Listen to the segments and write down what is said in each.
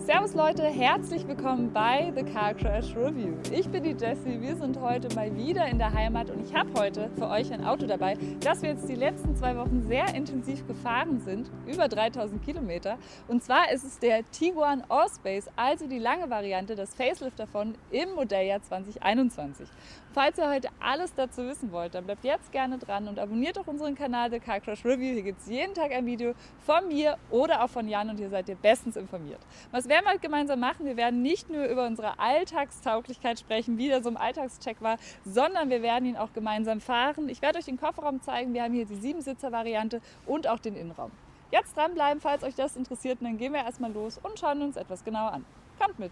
Servus Leute, herzlich willkommen bei The Car Crash Review. Ich bin die Jessie, wir sind heute mal wieder in der Heimat und ich habe heute für euch ein Auto dabei, das wir jetzt die letzten 2 Wochen sehr intensiv gefahren sind, über 3000 Kilometer. Und zwar ist es der Tiguan Allspace, also die lange Variante, das Facelift davon im Modelljahr 2021. Falls ihr heute alles dazu wissen wollt, dann bleibt jetzt gerne dran und abonniert auch unseren Kanal The Car Crash Review. Hier gibt es jeden Tag ein Video von mir oder auch von Jan und hier seid ihr bestens informiert. Was werden wir gemeinsam machen? Wir werden nicht nur über unsere Alltagstauglichkeit sprechen, wie der so im Alltagscheck war, sondern wir werden ihn auch gemeinsam fahren. Ich werde euch den Kofferraum zeigen. Wir haben hier die 7-Sitzer-Variante und auch den Innenraum. Jetzt dranbleiben, falls euch das interessiert, und dann gehen wir erstmal los und schauen uns etwas genauer an. Kommt mit!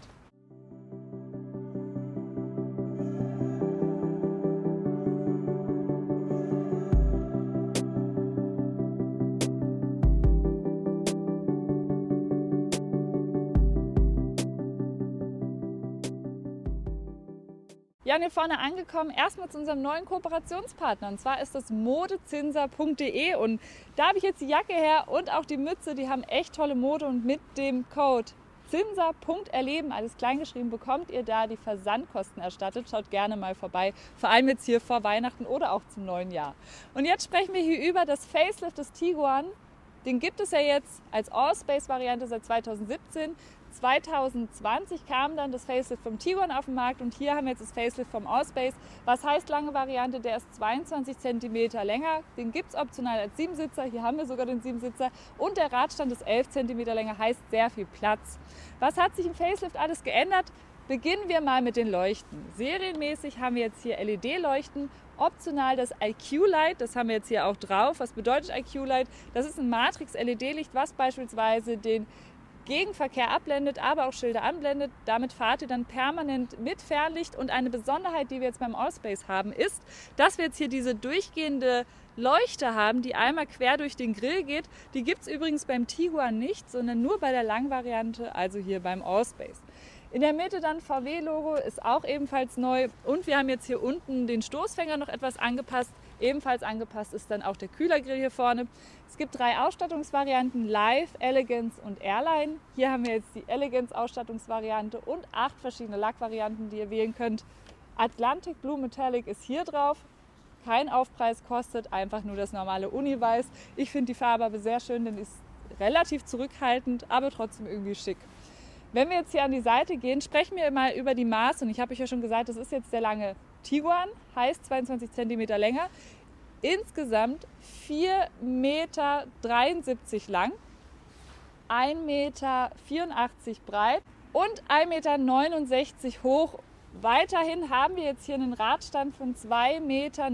Ja, hier vorne angekommen, erstmal zu unserem neuen Kooperationspartner, und zwar ist das modezinser.de, und da habe ich jetzt die Jacke her und auch die Mütze, die haben echt tolle Mode, und mit dem Code zinser.erleben, alles kleingeschrieben, bekommt ihr da die Versandkosten erstattet. Schaut gerne mal vorbei, vor allem jetzt hier vor Weihnachten oder auch zum neuen Jahr. Und jetzt sprechen wir hier über das Facelift des Tiguan. Den gibt es ja jetzt als Allspace-Variante seit 2017. 2020 kam dann das Facelift vom Tiguan auf den Markt und hier haben wir jetzt das Facelift vom Allspace. Was heißt lange Variante? Der ist 22 cm länger. Den gibt es optional als 7-Sitzer. Hier haben wir sogar den 7-Sitzer. Und der Radstand ist 11 cm länger, heißt sehr viel Platz. Was hat sich im Facelift alles geändert? Beginnen wir mal mit den Leuchten. Serienmäßig haben wir jetzt hier LED-Leuchten. Optional das IQ-Light, das haben wir jetzt hier auch drauf. Was bedeutet IQ-Light? Das ist ein Matrix-LED-Licht, was beispielsweise den Gegenverkehr abblendet, aber auch Schilder anblendet. Damit fahrt ihr dann permanent mit Fernlicht. Und eine Besonderheit, die wir jetzt beim Allspace haben, ist, dass wir jetzt hier diese durchgehende Leuchte haben, die einmal quer durch den Grill geht. Die gibt es übrigens beim Tiguan nicht, sondern nur bei der Langvariante, also hier beim Allspace. In der Mitte dann VW-Logo, ist auch ebenfalls neu, und wir haben jetzt hier unten den Stoßfänger noch etwas angepasst. Ebenfalls angepasst ist dann auch der Kühlergrill hier vorne. Es gibt 3 Ausstattungsvarianten, Live, Elegance und Airline. Hier haben wir jetzt die Elegance-Ausstattungsvariante und 8 verschiedene Lackvarianten, die ihr wählen könnt. Atlantic Blue Metallic ist hier drauf. Kein Aufpreis, kostet einfach nur das normale Uni-Weiß. Ich finde die Farbe aber sehr schön, denn die ist relativ zurückhaltend, aber trotzdem irgendwie schick. Wenn wir jetzt hier an die Seite gehen, sprechen wir mal über die Maße. Und ich habe euch ja schon gesagt, das ist jetzt der lange Tiguan, heißt 22 cm länger. Insgesamt 4,73 Meter lang, 1,84 Meter breit und 1,69 Meter hoch. Weiterhin haben wir jetzt hier einen Radstand von 2,79 Meter,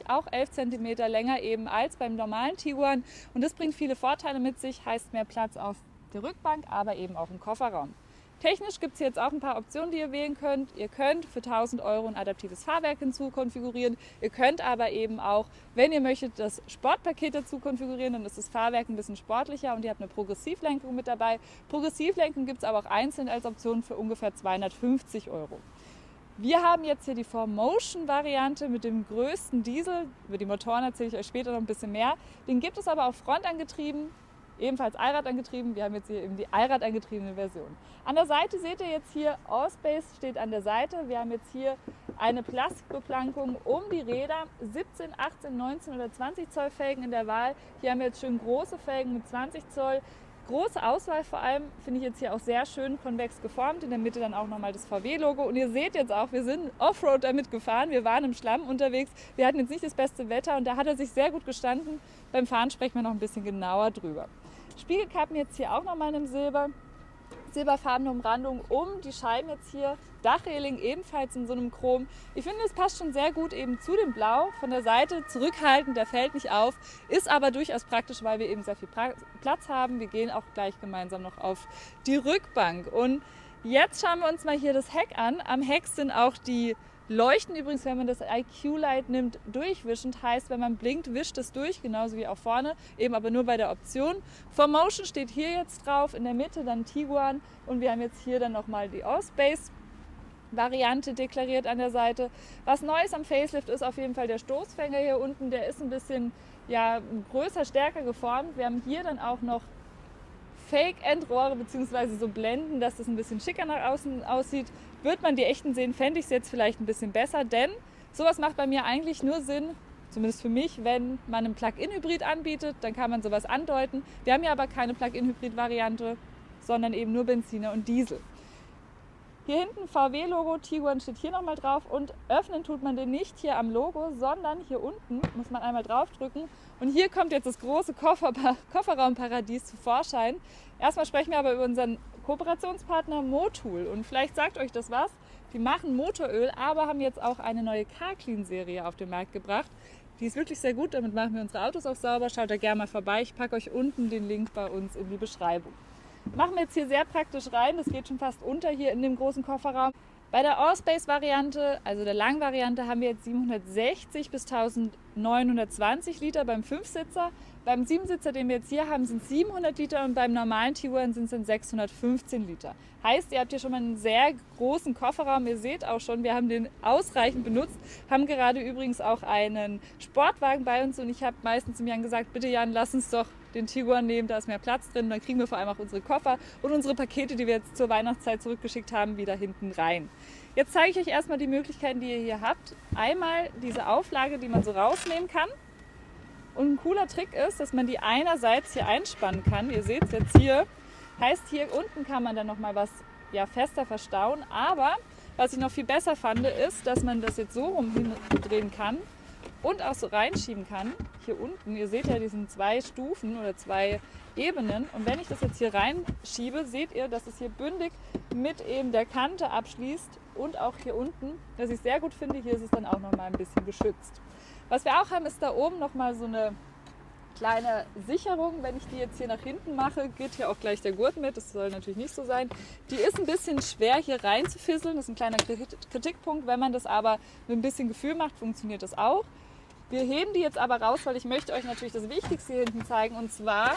auch 11 cm länger eben als beim normalen Tiguan. Und das bringt viele Vorteile mit sich, heißt mehr Platz auf der Rückbank, aber eben auch im Kofferraum. Technisch gibt es jetzt auch ein paar Optionen, die ihr wählen könnt. Ihr könnt für 1.000 € ein adaptives Fahrwerk hinzu konfigurieren. Ihr könnt aber eben auch, wenn ihr möchtet, das Sportpaket dazu konfigurieren. Dann ist das Fahrwerk ein bisschen sportlicher und ihr habt eine Progressivlenkung mit dabei. Progressivlenkung gibt es aber auch einzeln als Option für ungefähr 250 €. Wir haben jetzt hier die 4Motion-Variante mit dem größten Diesel. Über die Motoren erzähle ich euch später noch ein bisschen mehr. Den gibt es aber auch frontangetrieben, ebenfalls Allradangetrieben. Wir haben jetzt hier eben die Allradangetriebene Version. An der Seite seht ihr jetzt hier, Allspace steht an der Seite. Wir haben jetzt hier eine Plastikbeplankung um die Räder, 17, 18, 19 oder 20 Zoll Felgen in der Wahl. Hier haben wir jetzt schön große Felgen mit 20 Zoll. Große Auswahl vor allem, finde ich jetzt hier auch sehr schön konvex geformt. In der Mitte dann auch nochmal das VW-Logo. Und ihr seht jetzt auch, wir sind Offroad damit gefahren. Wir waren im Schlamm unterwegs. Wir hatten jetzt nicht das beste Wetter und da hat er sich sehr gut gestanden. Beim Fahren sprechen wir noch ein bisschen genauer drüber. Spiegelkappen jetzt hier auch nochmal in einem silberfarbene Umrandung um die Scheiben jetzt hier. Dachreling ebenfalls in so einem Chrom. Ich finde, es passt schon sehr gut eben zu dem Blau. Von der Seite zurückhaltend, der fällt nicht auf. Ist aber durchaus praktisch, weil wir eben sehr viel Platz haben. Wir gehen auch gleich gemeinsam noch auf die Rückbank. Und jetzt schauen wir uns mal hier das Heck an. Am Heck sind auch die Leuchten übrigens, wenn man das IQ-Light nimmt, durchwischend. Heißt, wenn man blinkt, wischt es durch, genauso wie auch vorne, eben aber nur bei der Option. 4Motion steht hier jetzt drauf, in der Mitte dann Tiguan, und wir haben jetzt hier dann nochmal die Allspace-Variante deklariert an der Seite. Was Neues am Facelift ist auf jeden Fall der Stoßfänger hier unten, der ist ein bisschen größer, stärker geformt. Wir haben hier dann auch noch Fake-Endrohre bzw. so Blenden, dass das ein bisschen schicker nach außen aussieht. Wird man die echten sehen, fände ich es jetzt vielleicht ein bisschen besser, denn sowas macht bei mir eigentlich nur Sinn, zumindest für mich, wenn man einen Plug-in-Hybrid anbietet, dann kann man sowas andeuten. Wir haben ja aber keine Plug-in-Hybrid-Variante, sondern eben nur Benziner und Diesel. Hier hinten VW-Logo, Tiguan steht hier nochmal drauf und öffnen tut man den nicht hier am Logo, sondern hier unten muss man einmal draufdrücken. Und hier kommt jetzt das große Kofferraumparadies zu Vorschein. Erstmal sprechen wir aber über unseren Kooperationspartner Motul und vielleicht sagt euch das was. Die machen Motoröl, aber haben jetzt auch eine neue CarClean-Serie auf den Markt gebracht. Die ist wirklich sehr gut, damit machen wir unsere Autos auch sauber. Schaut da gerne mal vorbei. Ich packe euch unten den Link bei uns in die Beschreibung. Machen wir jetzt hier sehr praktisch rein, das geht schon fast unter hier in dem großen Kofferraum. Bei der Allspace-Variante, also der Langvariante, haben wir jetzt 760 bis 1920 Liter beim 5-Sitzer. Beim 7-Sitzer, den wir jetzt hier haben, sind es 700 Liter und beim normalen Tiguan sind es dann 615 Liter. Heißt, ihr habt hier schon mal einen sehr großen Kofferraum. Ihr seht auch schon, wir haben den ausreichend benutzt, haben gerade übrigens auch einen Sportwagen bei uns und ich habe meistens zu Jan gesagt, bitte Jan, lass uns doch den Tiguan nehmen, da ist mehr Platz drin. Dann kriegen wir vor allem auch unsere Koffer und unsere Pakete, die wir jetzt zur Weihnachtszeit zurückgeschickt haben, wieder hinten rein. Jetzt zeige ich euch erstmal die Möglichkeiten, die ihr hier habt. Einmal diese Auflage, die man so rausnehmen kann. Und ein cooler Trick ist, dass man die einerseits hier einspannen kann. Ihr seht es jetzt hier. Heißt, hier unten kann man dann nochmal was fester verstauen. Aber was ich noch viel besser fand, ist, dass man das jetzt so rum hindrehen kann und auch so reinschieben kann. Hier unten, ihr seht ja, diesen 2 Stufen oder 2 Ebenen. Und wenn ich das jetzt hier reinschiebe, seht ihr, dass es hier bündig mit eben der Kante abschließt und auch hier unten. Was ich sehr gut finde, hier ist es dann auch nochmal ein bisschen geschützt. Was wir auch haben, ist da oben nochmal so eine kleine Sicherung. Wenn ich die jetzt hier nach hinten mache, geht hier auch gleich der Gurt mit. Das soll natürlich nicht so sein. Die ist ein bisschen schwer hier rein zu fisseln. Das ist ein kleiner Kritikpunkt. Wenn man das aber mit ein bisschen Gefühl macht, funktioniert das auch. Wir heben die jetzt aber raus, weil ich möchte euch natürlich das Wichtigste hier hinten zeigen. Und zwar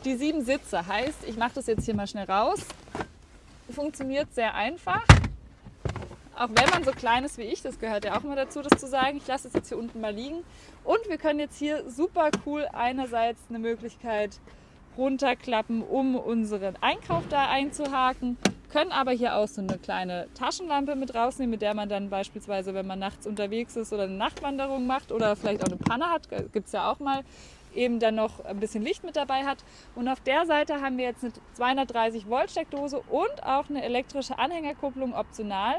die 7 Sitze. Heißt, ich mache das jetzt hier mal schnell raus. Funktioniert sehr einfach. Auch wenn man so klein ist wie ich, das gehört ja auch immer dazu, das zu sagen. Ich lasse es jetzt hier unten mal liegen. Und wir können jetzt hier super cool einerseits eine Möglichkeit runterklappen, um unseren Einkauf da einzuhaken. Können aber hier auch so eine kleine Taschenlampe mit rausnehmen, mit der man dann beispielsweise, wenn man nachts unterwegs ist oder eine Nachtwanderung macht oder vielleicht auch eine Panne hat, gibt es ja auch mal, eben dann noch ein bisschen Licht mit dabei hat. Und auf der Seite haben wir jetzt eine 230 Volt Steckdose und auch eine elektrische Anhängerkupplung optional.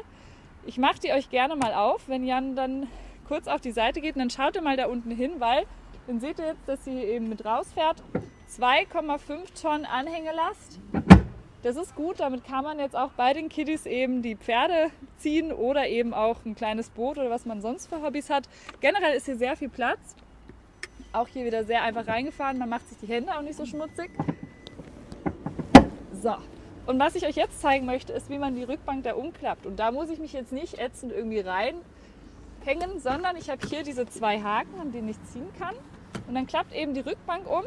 Ich mache die euch gerne mal auf, wenn Jan dann kurz auf die Seite geht. Und dann schaut ihr mal da unten hin, weil dann seht ihr jetzt, dass sie eben mit rausfährt. 2,5 Tonnen Anhängelast. Das ist gut, damit kann man jetzt auch bei den Kiddies eben die Pferde ziehen oder eben auch ein kleines Boot oder was man sonst für Hobbys hat. Generell ist hier sehr viel Platz. Auch hier wieder sehr einfach reingefahren. Man macht sich die Hände auch nicht so schmutzig. So. Und was ich euch jetzt zeigen möchte, ist, wie man die Rückbank da umklappt. Und da muss ich mich jetzt nicht ätzend irgendwie reinhängen, sondern ich habe hier diese 2 Haken, an denen ich ziehen kann. Und dann klappt eben die Rückbank um.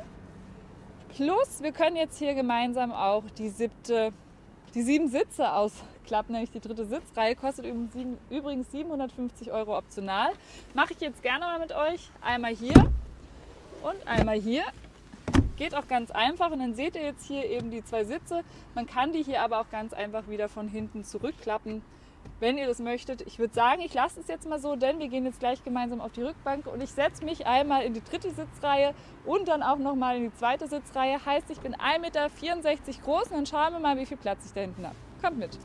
Plus, wir können jetzt hier gemeinsam auch die 7 Sitze ausklappen, nämlich die 3. Sitzreihe. Kostet übrigens 750 € optional. Mache ich jetzt gerne mal mit euch. Einmal hier und einmal hier. Geht auch ganz einfach und dann seht ihr jetzt hier eben die 2 Sitze. Man kann die hier aber auch ganz einfach wieder von hinten zurückklappen, wenn ihr das möchtet. Ich würde sagen, ich lasse es jetzt mal so, denn wir gehen jetzt gleich gemeinsam auf die Rückbank und ich setze mich einmal in die 3. Sitzreihe und dann auch nochmal in die 2. Sitzreihe. Heißt, ich bin 1,64 Meter groß und dann schauen wir mal, wie viel Platz ich da hinten habe. Kommt mit!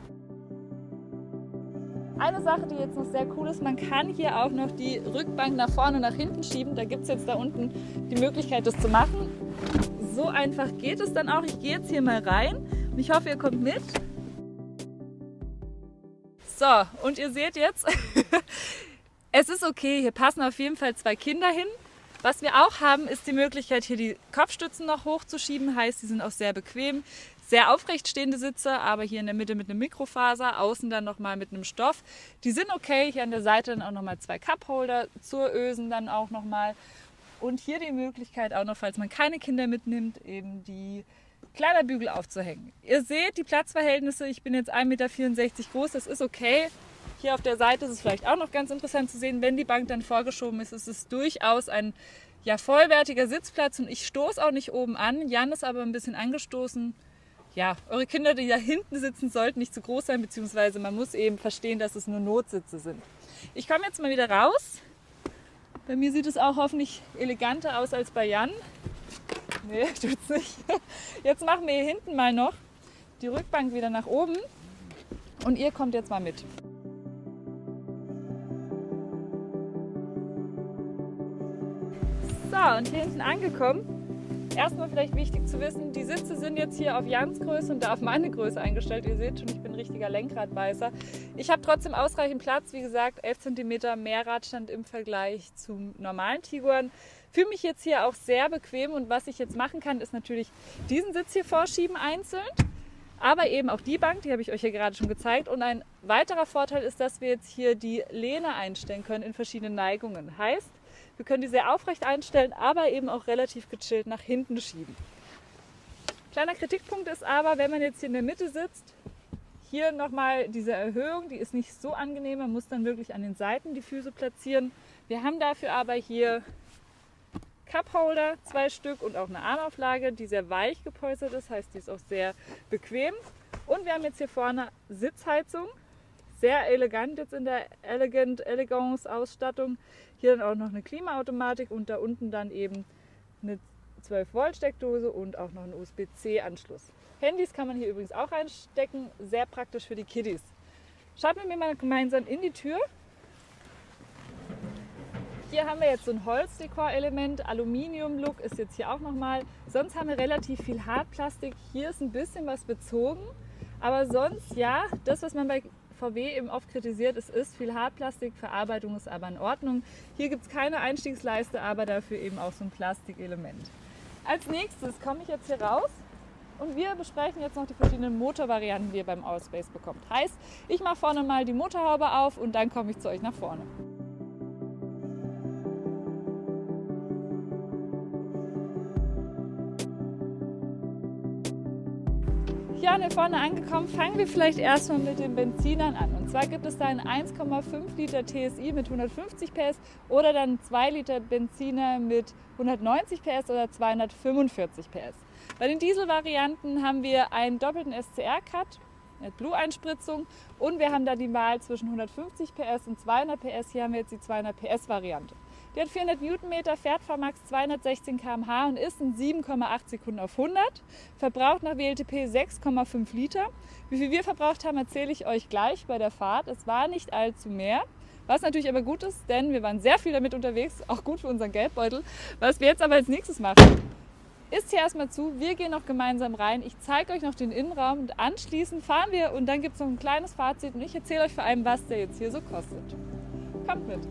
Eine Sache, die jetzt noch sehr cool ist, man kann hier auch noch die Rückbank nach vorne und nach hinten schieben. Da gibt es jetzt da unten die Möglichkeit, das zu machen. So einfach geht es dann auch. Ich gehe jetzt hier mal rein und ich hoffe, ihr kommt mit. So, und ihr seht jetzt, es ist okay, hier passen auf jeden Fall 2 Kinder hin. Was wir auch haben, ist die Möglichkeit, hier die Kopfstützen noch hochzuschieben. Heißt, die sind auch sehr bequem. Sehr aufrecht stehende Sitze, aber hier in der Mitte mit einem Mikrofaser, außen dann nochmal mit einem Stoff. Die sind okay. Hier an der Seite dann auch nochmal 2 Cupholder, zur Ösen dann auch nochmal. Und hier die Möglichkeit auch noch, falls man keine Kinder mitnimmt, eben die Kleiderbügel aufzuhängen. Ihr seht die Platzverhältnisse, ich bin jetzt 1,64 Meter groß, das ist okay. Hier auf der Seite ist es vielleicht auch noch ganz interessant zu sehen, wenn die Bank dann vorgeschoben ist, ist es durchaus ein vollwertiger Sitzplatz und ich stoße auch nicht oben an. Jan ist aber ein bisschen angestoßen. ja, eure Kinder, die da hinten sitzen, sollten nicht zu groß sein, beziehungsweise man muss eben verstehen, dass es nur Notsitze sind. Ich komme jetzt mal wieder raus. Bei mir sieht es auch hoffentlich eleganter aus als bei Jan. Nee, tut's nicht. Jetzt machen wir hier hinten mal noch die Rückbank wieder nach oben und ihr kommt jetzt mal mit. So, und hier hinten angekommen. Erstmal vielleicht wichtig zu wissen, die Sitze sind jetzt hier auf Jans Größe und da auf meine Größe eingestellt. Ihr seht schon, ich bin ein richtiger Lenkradbeißer. Ich habe trotzdem ausreichend Platz, wie gesagt, 11 cm mehr Radstand im Vergleich zum normalen Tiguan. Fühle mich jetzt hier auch sehr bequem und was ich jetzt machen kann, ist natürlich diesen Sitz hier vorschieben einzeln, aber eben auch die Bank, die habe ich euch ja gerade schon gezeigt. Und ein weiterer Vorteil ist, dass wir jetzt hier die Lehne einstellen können in verschiedenen Neigungen. Heißt, wir können die sehr aufrecht einstellen, aber eben auch relativ gechillt nach hinten schieben. Kleiner Kritikpunkt ist aber, wenn man jetzt hier in der Mitte sitzt, hier nochmal diese Erhöhung, die ist nicht so angenehm. Man muss dann wirklich an den Seiten die Füße platzieren. Wir haben dafür aber hier Cupholder, 2 Stück und auch eine Armauflage, die sehr weich gepolstert ist, heißt, die ist auch sehr bequem. Und wir haben jetzt hier vorne Sitzheizung. Sehr elegant jetzt in der Elegance-Ausstattung. Hier dann auch noch eine Klimaautomatik und da unten dann eben eine 12-Volt-Steckdose und auch noch einen USB-C-Anschluss. Handys kann man hier übrigens auch reinstecken, sehr praktisch für die Kiddies. Schaut mit mir mal gemeinsam in die Tür. Hier haben wir jetzt so ein Holzdekor-Element, Aluminium-Look ist jetzt hier auch nochmal. Sonst haben wir relativ viel Hartplastik. Hier ist ein bisschen was bezogen, aber sonst ja, das, was man bei VW eben oft kritisiert, es ist viel Hartplastik, Verarbeitung ist aber in Ordnung. Hier gibt es keine Einstiegsleiste, aber dafür eben auch so ein Plastikelement. Als nächstes komme ich jetzt hier raus und wir besprechen jetzt noch die verschiedenen Motorvarianten, die ihr beim Allspace bekommt. Heißt, ich mache vorne mal die Motorhaube auf und dann komme ich zu euch nach vorne. Ja, und hier vorne angekommen, fangen wir vielleicht erstmal mit den Benzinern an. Und zwar gibt es da einen 1,5 Liter TSI mit 150 PS oder dann 2 Liter Benziner mit 190 PS oder 245 PS. Bei den Dieselvarianten haben wir einen doppelten SCR-Cut, eine Blue-Einspritzung und wir haben da die Wahl zwischen 150 PS und 200 PS. Hier haben wir jetzt die 200 PS-Variante. Die hat 400 Newtonmeter, fährt VMAX 216 km/h und ist in 7,8 Sekunden auf 100. Verbraucht nach WLTP 6,5 Liter. Wie viel wir verbraucht haben, erzähle ich euch gleich bei der Fahrt. Es war nicht allzu mehr, was natürlich aber gut ist, denn wir waren sehr viel damit unterwegs, auch gut für unseren Geldbeutel. Was wir jetzt aber als nächstes machen, ist hier erstmal zu. Wir gehen noch gemeinsam rein. Ich zeige euch noch den Innenraum und anschließend fahren wir und dann gibt es noch ein kleines Fazit und ich erzähle euch vor allem, was der jetzt hier so kostet. Kommt mit!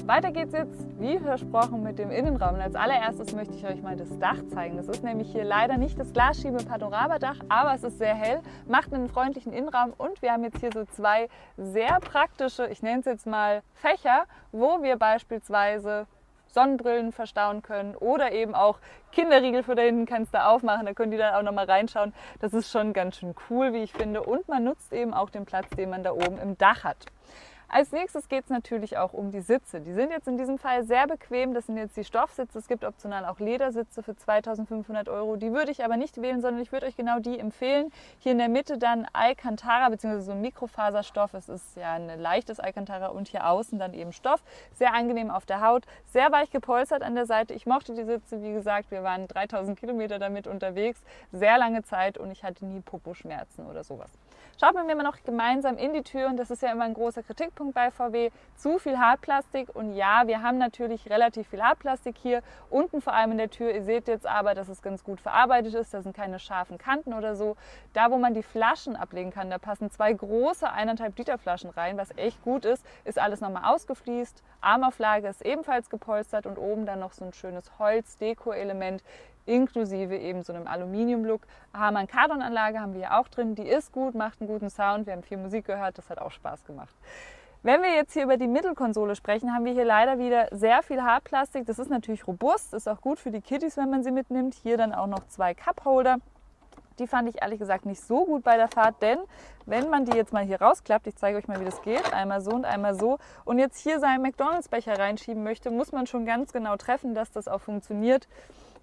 Weiter geht's jetzt, wie versprochen, mit dem Innenraum. Und als allererstes möchte ich euch mal das Dach zeigen. Das ist nämlich hier leider nicht das Glasschiebe-Panoramadach, aber es ist sehr hell, macht einen freundlichen Innenraum und wir haben jetzt hier so 2 sehr praktische, ich nenne es jetzt mal Fächer, wo wir beispielsweise Sonnenbrillen verstauen können oder eben auch Kinderriegel für da hinten kannst du aufmachen, da können die dann auch noch mal reinschauen. Das ist schon ganz schön cool, wie ich finde, und man nutzt eben auch den Platz, den man da oben im Dach hat. Als nächstes geht es natürlich auch um die Sitze. Die sind jetzt in diesem Fall sehr bequem. Das sind jetzt die Stoffsitze. Es gibt optional auch Ledersitze für 2.500 €. Die würde ich aber nicht wählen, sondern ich würde euch genau die empfehlen. Hier in der Mitte dann Alcantara bzw. so ein Mikrofaserstoff. Es ist ja ein leichtes Alcantara und hier außen dann eben Stoff. Sehr angenehm auf der Haut, sehr weich gepolstert an der Seite. Ich mochte die Sitze, wie gesagt, wir waren 3.000 Kilometer damit unterwegs. Sehr lange Zeit und ich hatte nie Poposchmerzen oder sowas. Schaut mit mir mal noch gemeinsam in die Tür und das ist ja immer ein großer Kritikpunkt bei VW. Zu viel Hartplastik und ja, wir haben natürlich relativ viel Hartplastik hier, unten vor allem in der Tür. Ihr seht jetzt aber, dass es ganz gut verarbeitet ist, da sind keine scharfen Kanten oder so. Da, wo man die Flaschen ablegen kann, da passen 2 große 1,5 Liter Flaschen rein, was echt gut ist alles nochmal ausgefliest. Armauflage ist ebenfalls gepolstert und oben dann noch so ein schönes Holz-Deko-Element, inklusive eben so einem Aluminium-Look. Harman-Kardon-Anlage haben wir ja auch drin, die ist gut, macht einen guten Sound, wir haben viel Musik gehört, das hat auch Spaß gemacht. Wenn wir jetzt hier über die Mittelkonsole sprechen, haben wir hier leider wieder sehr viel Hartplastik. Das ist natürlich robust, ist auch gut für die Kiddies, wenn man sie mitnimmt. Hier dann auch noch 2 Cupholder. Die fand ich ehrlich gesagt nicht so gut bei der Fahrt, denn wenn man die jetzt mal hier rausklappt, ich zeige euch mal, wie das geht, einmal so und jetzt hier seinen McDonalds-Becher reinschieben möchte, muss man schon ganz genau treffen, dass das auch funktioniert.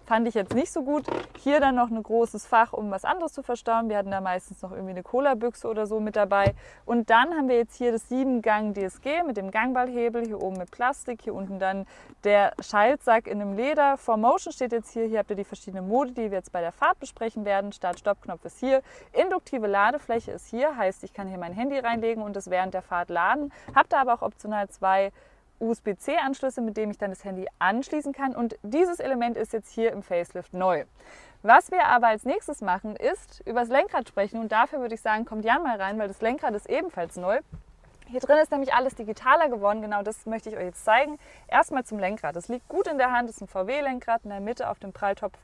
Fand ich jetzt nicht so gut. Hier dann noch ein großes Fach, um was anderes zu verstauen. Wir hatten da meistens noch irgendwie eine Cola-Büchse oder so mit dabei. Und dann haben wir jetzt hier das 7-Gang DSG mit dem Gangballhebel, hier oben mit Plastik, hier unten dann der Schaltsack in einem Leder. 4Motion steht jetzt hier. Hier habt ihr die verschiedenen Modi, die wir jetzt bei der Fahrt besprechen werden. Start-Stopp-Knopf ist hier. Induktive Ladefläche ist hier, heißt, ich kann hier mein Handy reinlegen und es während der Fahrt laden. Habt ihr aber auch optional 2 USB-C-Anschlüsse, mit dem ich dann das Handy anschließen kann. Und dieses Element ist jetzt hier im Facelift neu. Was wir aber als nächstes machen, ist über das Lenkrad sprechen. Und dafür würde ich sagen, kommt Jan mal rein, weil das Lenkrad ist ebenfalls neu. Hier drin ist nämlich alles digitaler geworden. Genau das möchte ich euch jetzt zeigen. Erstmal zum Lenkrad. Das liegt gut in der Hand. Das ist ein VW-Lenkrad in der Mitte auf dem Pralltopf.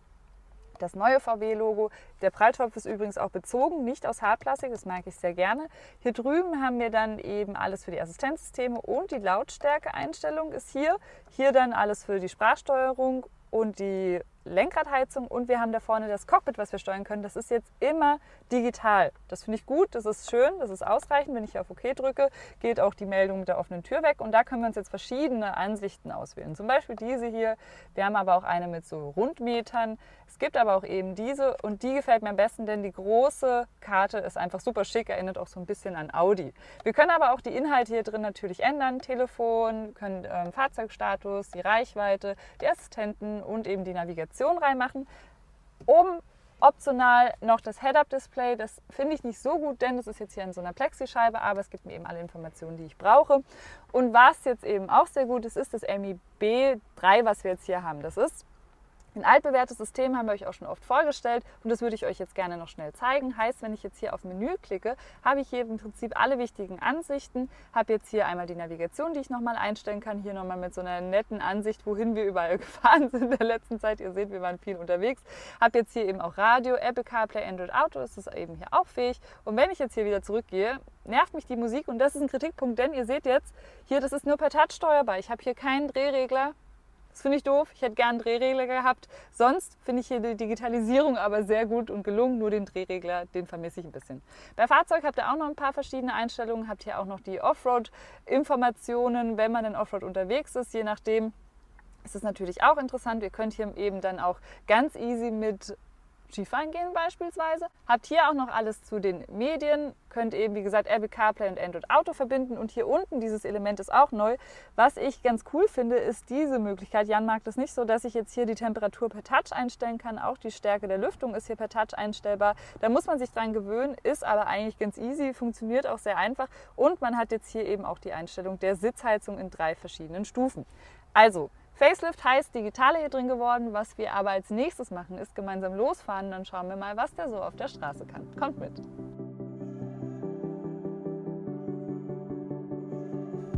Das neue VW-Logo. Der Pralltopf ist übrigens auch bezogen, nicht aus Hartplastik, das mag ich sehr gerne. Hier drüben haben wir dann eben alles für die Assistenzsysteme und die Lautstärke-Einstellung ist hier. Hier dann alles für die Sprachsteuerung und die Lenkradheizung und wir haben da vorne das Cockpit, was wir steuern können. Das ist jetzt immer digital. Das finde ich gut, das ist schön, das ist ausreichend. Wenn ich hier auf OK drücke, geht auch die Meldung mit der offenen Tür weg und da können wir uns jetzt verschiedene Ansichten auswählen. Zum Beispiel diese hier. Wir haben aber auch eine mit so Rundmetern. Es gibt aber auch eben diese und die gefällt mir am besten, denn die große Karte ist einfach super schick, erinnert auch so ein bisschen an Audi. Wir können aber auch die Inhalte hier drin natürlich ändern. Telefon, können Fahrzeugstatus, die Reichweite, die Assistenten und eben die Navigation reinmachen. Oben optional noch das Head-Up-Display. Das finde ich nicht so gut, denn das ist jetzt hier in so einer Plexischeibe, aber es gibt mir eben alle Informationen, die ich brauche. Und was jetzt eben auch sehr gut ist, ist das MIB 3, was wir jetzt hier haben. Das ist ein altbewährtes System, haben wir euch auch schon oft vorgestellt und das würde ich euch jetzt gerne noch schnell zeigen. Heißt, wenn ich jetzt hier auf Menü klicke, habe ich hier im Prinzip alle wichtigen Ansichten. Habe jetzt hier einmal die Navigation, die ich nochmal einstellen kann. Hier nochmal mit so einer netten Ansicht, wohin wir überall gefahren sind in der letzten Zeit. Ihr seht, wir waren viel unterwegs. Habe jetzt hier eben auch Radio, Apple CarPlay, Android Auto, ist das eben hier auch fähig. Und wenn ich jetzt hier wieder zurückgehe, nervt mich die Musik und das ist ein Kritikpunkt, denn ihr seht jetzt, hier, das ist nur per Touch steuerbar. Ich habe hier keinen Drehregler. Das finde ich doof. Ich hätte gerne einen Drehregler gehabt. Sonst finde ich hier die Digitalisierung aber sehr gut und gelungen. Nur den Drehregler, den vermisse ich ein bisschen. Bei Fahrzeug habt ihr auch noch ein paar verschiedene Einstellungen. Habt hier auch noch die Offroad-Informationen, wenn man in Offroad unterwegs ist. Je nachdem ist es natürlich auch interessant. Ihr könnt hier eben dann auch ganz easy mit Skifahren gehen beispielsweise. Habt hier auch noch alles zu den Medien, könnt eben wie gesagt Apple CarPlay und Android Auto verbinden und hier unten, dieses Element ist auch neu. Was ich ganz cool finde, ist diese Möglichkeit, Jan mag das nicht so, dass ich jetzt hier die Temperatur per Touch einstellen kann, auch die Stärke der Lüftung ist hier per Touch einstellbar. Da muss man sich dran gewöhnen, ist aber eigentlich ganz easy, funktioniert auch sehr einfach und man hat jetzt hier eben auch die Einstellung der Sitzheizung in 3 verschiedenen Stufen. Also Facelift heißt digitaler hier drin geworden. Was wir aber als nächstes machen, ist gemeinsam losfahren. Dann schauen wir mal, was der so auf der Straße kann. Kommt mit!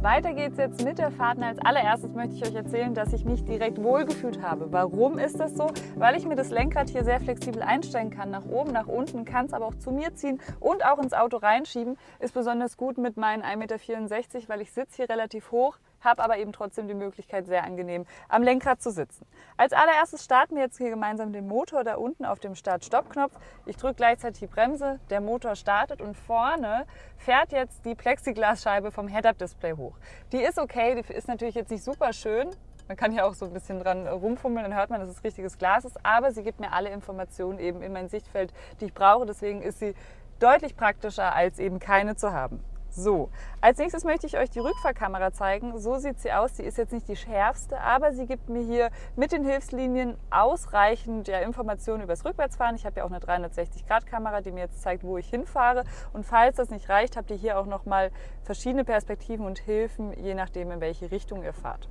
Weiter geht's jetzt mit der Fahrt. Als allererstes möchte ich euch erzählen, dass ich mich direkt wohlgefühlt habe. Warum ist das so? Weil ich mir das Lenkrad hier sehr flexibel einstellen kann. Nach oben, nach unten, kann es aber auch zu mir ziehen und auch ins Auto reinschieben. Ist besonders gut mit meinen 1,64 m, weil ich sitze hier relativ hoch. Habe aber eben trotzdem die Möglichkeit, sehr angenehm am Lenkrad zu sitzen. Als allererstes starten wir jetzt hier gemeinsam den Motor da unten auf dem Start-Stopp-Knopf. Ich drücke gleichzeitig die Bremse, der Motor startet und vorne fährt jetzt die Plexiglasscheibe vom Head-Up-Display hoch. Die ist okay, die ist natürlich jetzt nicht super schön. Man kann hier auch so ein bisschen dran rumfummeln, dann hört man, dass es richtiges Glas ist. Aber sie gibt mir alle Informationen eben in mein Sichtfeld, die ich brauche. Deswegen ist sie deutlich praktischer, als eben keine zu haben. So, als nächstes möchte ich euch die Rückfahrkamera zeigen. So sieht sie aus. Sie ist jetzt nicht die schärfste, aber sie gibt mir hier mit den Hilfslinien ausreichend Informationen über das Rückwärtsfahren. Ich habe ja auch eine 360-Grad-Kamera, die mir jetzt zeigt, wo ich hinfahre. Und falls das nicht reicht, habt ihr hier auch nochmal verschiedene Perspektiven und Hilfen, je nachdem, in welche Richtung ihr fahrt.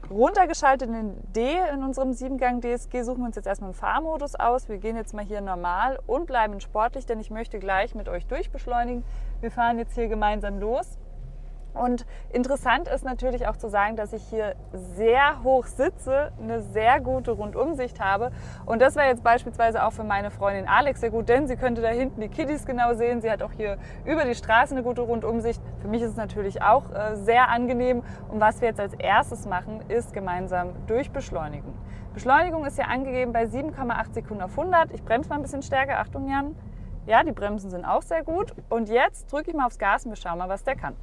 Runtergeschaltet in den D in unserem 7-Gang DSG suchen wir uns jetzt erstmal einen Fahrmodus aus. Wir gehen jetzt mal hier normal und bleiben sportlich, denn ich möchte gleich mit euch durchbeschleunigen. Wir fahren jetzt hier gemeinsam los. Und interessant ist natürlich auch zu sagen, dass ich hier sehr hoch sitze, eine sehr gute Rundumsicht habe. Und das war jetzt beispielsweise auch für meine Freundin Alex sehr gut, denn sie könnte da hinten die Kiddies genau sehen. Sie hat auch hier über die Straße eine gute Rundumsicht. Für mich ist es natürlich auch sehr angenehm. Und was wir jetzt als erstes machen, ist gemeinsam durchbeschleunigen. Beschleunigung ist hier angegeben bei 7,8 Sekunden auf 100. Ich bremse mal ein bisschen stärker. Achtung, Jan. Ja, die Bremsen sind auch sehr gut. Und jetzt drücke ich mal aufs Gas und wir schauen mal, was der kann.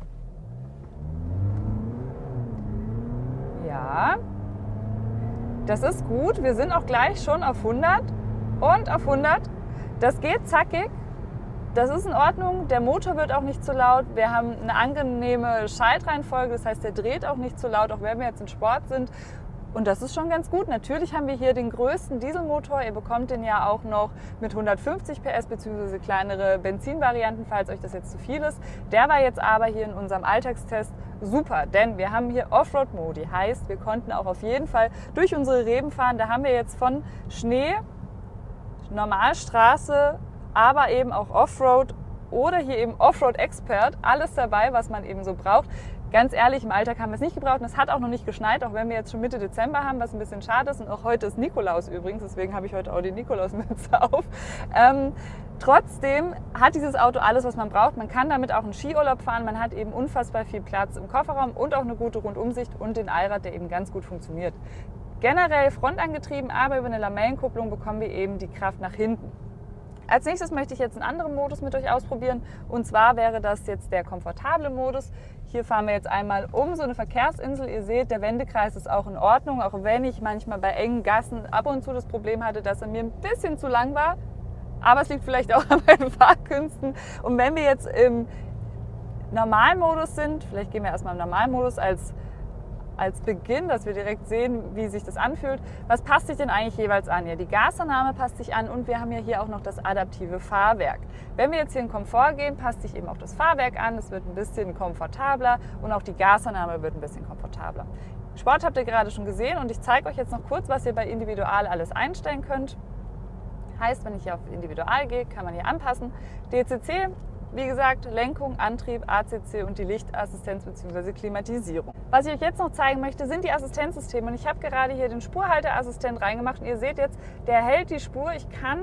Ja, Das ist gut. Wir sind auch gleich schon auf 100 und auf 100. Das geht zackig. Das ist in Ordnung. Der Motor wird auch nicht zu laut. Wir haben eine angenehme Schaltreihenfolge. Das heißt, der dreht auch nicht zu laut, auch wenn wir jetzt im Sport sind. Und das ist schon ganz gut. Natürlich haben wir hier den größten Dieselmotor. Ihr bekommt den ja auch noch mit 150 PS bzw. kleinere Benzinvarianten, falls euch das jetzt zu viel ist. Der war jetzt aber hier in unserem Alltagstest super, denn wir haben hier Offroad-Modi. Heißt, wir konnten auch auf jeden Fall durch unsere Reben fahren. Da haben wir jetzt von Schnee, Normalstraße, aber eben auch Offroad oder hier eben Offroad Expert. Alles dabei, was man eben so braucht. Ganz ehrlich, im Alltag haben wir es nicht gebraucht und es hat auch noch nicht geschneit, auch wenn wir jetzt schon Mitte Dezember haben, was ein bisschen schade ist. Und auch heute ist Nikolaus übrigens, deswegen habe ich heute auch die Nikolausmütze auf. Trotzdem hat dieses Auto alles, was man braucht. Man kann damit auch einen Skiurlaub fahren, man hat eben unfassbar viel Platz im Kofferraum und auch eine gute Rundumsicht und den Allrad, der eben ganz gut funktioniert. Generell frontangetrieben, aber über eine Lamellenkupplung bekommen wir eben die Kraft nach hinten. Als nächstes möchte ich jetzt einen anderen Modus mit euch ausprobieren und zwar wäre das jetzt der komfortable Modus. Hier fahren wir jetzt einmal um so eine Verkehrsinsel. Ihr seht, der Wendekreis ist auch in Ordnung, auch wenn ich manchmal bei engen Gassen ab und zu das Problem hatte, dass er mir ein bisschen zu lang war. Aber es liegt vielleicht auch an meinen Fahrkünsten. Und wenn wir jetzt im Normalmodus sind, vielleicht gehen wir erstmal im Normalmodus als Beginn, dass wir direkt sehen, wie sich das anfühlt. Was passt sich denn eigentlich jeweils an? Ja, die Gasannahme passt sich an und wir haben ja hier auch noch das adaptive Fahrwerk. Wenn wir jetzt hier in Komfort gehen, passt sich eben auch das Fahrwerk an. Es wird ein bisschen komfortabler und auch die Gasannahme wird ein bisschen komfortabler. Sport habt ihr gerade schon gesehen und ich zeige euch jetzt noch kurz, was ihr bei Individual alles einstellen könnt. Heißt, wenn ich hier auf Individual gehe, kann man hier anpassen. DCC, wie gesagt, Lenkung, Antrieb, ACC und die Lichtassistenz bzw. Klimatisierung. Was ich euch jetzt noch zeigen möchte, sind die Assistenzsysteme. Und ich habe gerade hier den Spurhalteassistent reingemacht und ihr seht jetzt, der hält die Spur. Ich kann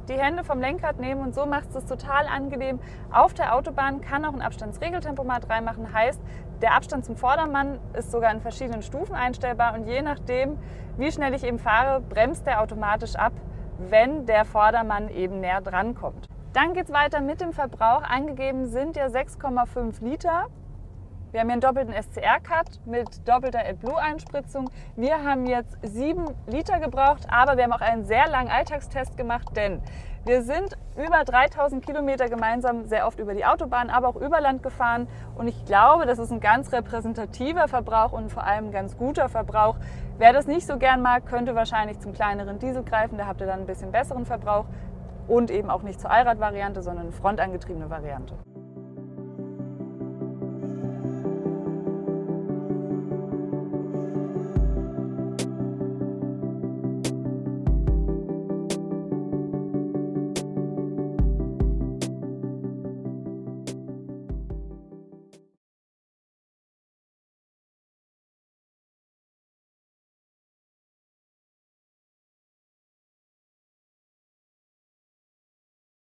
die Hände vom Lenkrad nehmen und so macht es total angenehm auf der Autobahn. Kann auch ein Abstandsregeltempomat reinmachen. Heißt, der Abstand zum Vordermann ist sogar in verschiedenen Stufen einstellbar und je nachdem, wie schnell ich eben fahre, bremst der automatisch ab, wenn der Vordermann eben näher dran kommt. Dann geht es weiter mit dem Verbrauch. Eingegeben sind ja 6,5 Liter. Wir haben hier einen doppelten SCR-Cut mit doppelter AdBlue-Einspritzung. Wir haben jetzt 7 Liter gebraucht, aber wir haben auch einen sehr langen Alltagstest gemacht, denn wir sind über 3000 Kilometer gemeinsam sehr oft über die Autobahn, aber auch über Land gefahren. Und ich glaube, das ist ein ganz repräsentativer Verbrauch und vor allem ein ganz guter Verbrauch. Wer das nicht so gern mag, könnte wahrscheinlich zum kleineren Diesel greifen. Da habt ihr dann ein bisschen besseren Verbrauch und eben auch nicht zur Allradvariante, sondern eine frontangetriebene Variante.